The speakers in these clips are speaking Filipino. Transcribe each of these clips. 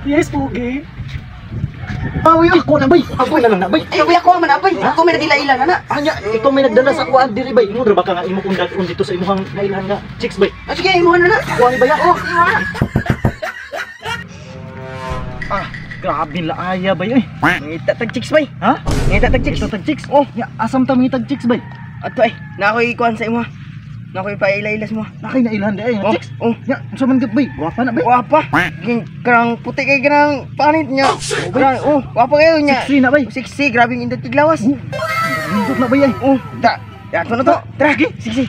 Yes, Pogi. Awi ako na bay. Ako na lang na bay. Ay, ako man abay. Ako may nagila-ila na. Anya, ikaw may nagdala sa kuan diri bay. Imo ra baka nga imo kung dag-on dito sa imong nailan nga chicks bay. Ah, sige, imo na. Kuan ni bay ako. Imo na. Ah, grabe laaya bay ay. Ngita tag chicks bay. Ha? Ngita tag chicks. Ito tag chicks. Oh, ya asam ta mangitag chicks bay. Ato ay, na ako'y kuan sa imo. Na ako'y paila-ilas mo. Nakay na ilhan di ay nga chicks. Oh, Ya, unsa man gid bay? Gwapa na bay. wapa. Karang puti kay kanang panit niya. Karang, wapa kayo niya. Sexy na bay. Sexy, grabe yung indot tiglawas. Lindot na bay ay. Yato na to. Tara, sexy.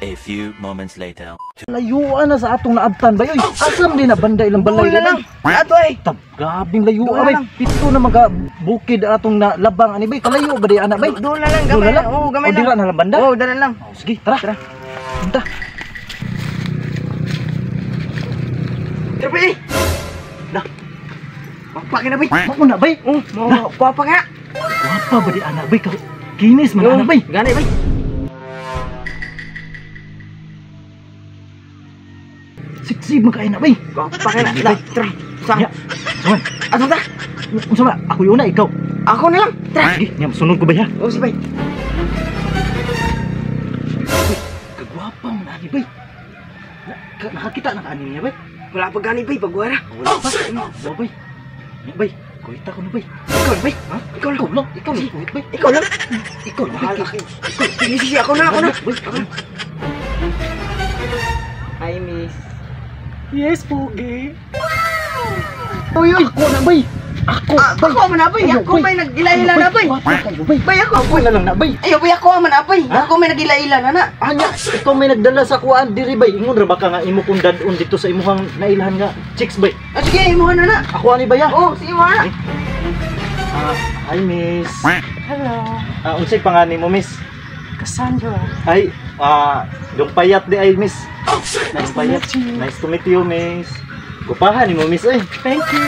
A few moments later. Layuan na sa atong naabtan bay. Oy, asam din na banda ilang balay Wala lang. Ato ay. Tab, grabing layuan Doon bay. lang. Pito na mga bukid atong na labang ani bay. Kalayo ba di ana bay? Doon na lang, gamay lang. Oo, gamay O, dira na lang banda. Oo, dala lang. Oh, sige, tara. Tara. Punta. Tara, bay. Dah. Wapa ka na, bay. Mako na bay. Wapa ka. Wapa ba di ana bay? Kinis man ana bay. Gani, bay. Siksi man kay na bay. Wapa ka na. Tara. Saan? Ya. Saman. Ato ta? Unsa ba? Ako yun na ikaw. Ako na lang. Tara. Sige, nyam sunod ko bay ha. Oo, si bay. Kagwapa man ani bay. Nakakita na ani niya bay. Wala pa gani, bay. Pagwara. Wala pa. Wala bay. Ya bay. Kuita ko na bay. Ikaw na, bay. Ha? Ikaw lang. Ikaw lang. Ikaw lang. Kuit bay. Ikaw lang. Ikaw lang. Bahala kayo. Sige, ako na. Bay. Hi, miss. Yes, Pogi. Oy, ako na bay. Ako. Ako man na, bay. Ako may nagila-ila na, bay. Bay, ako. Ako na lang na bay. Ay, bay, ako man na, bay. Ako may nagila-ila na. Anya, ikaw may nagdala sa kuan diri bay. Ingon ra baka nga imo kung dadon dito sa imong nailhan nga chicks bay. Ah, sige, imo na. Ako ani baya. Oo, sige mo na. Hi miss. Hello. Unsay pangalan mo miss? Cassandra. Ay, dong payat di ay miss. Nice payat. to meet you. Nice to meet you miss. Gupahan ni mo miss ay. Thank you.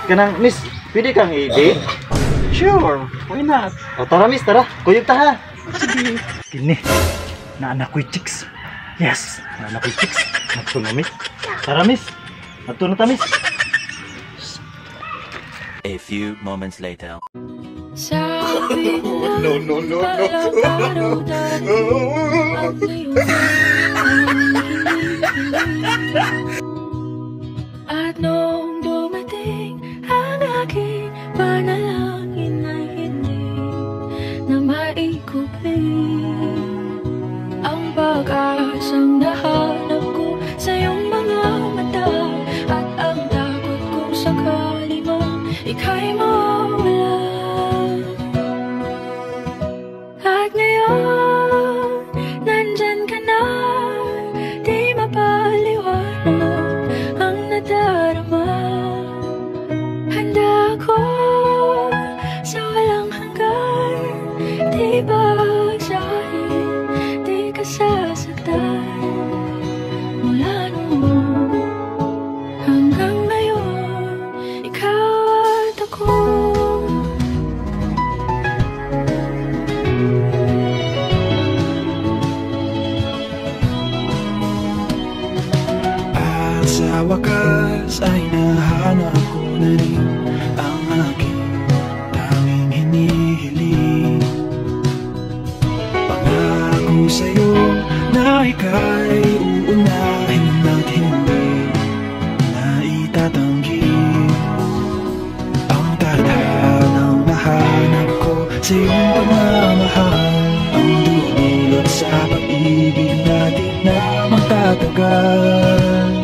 Kanang miss, pwede kang i-date? Sure. Why not? O tara miss, tara. Kuyog ta ha. Sige. Kini. Na anak ko'y chicks. Yes, na anak ko'y chicks. Nato na miss. Tara miss. Nato na ta miss. A few moments later. No. At nung dumating ang aking panalangin ay hindi na maikupin ang pag-asang nahanap ko sa iyong mga mata at ang takot kong sakali mang ika'y mawala. At ngayon, nandyan ka na, di mapaliwanag ang nadarama. Handa ko sa walang hanggan, di bagsahin, di ka sasaktan. Mula noon hanggang ngayon, ikaw at ako. Sa wakas ay nahanap ko na rin ang aking tanging hinihiling. Pangako sa'yo na ika'y uunahin at hindi na itatanggi. Ang tadhanang nahanap ko sa iyong pagmamahal, ang dulot sa pag-ibig natin na magtatagal.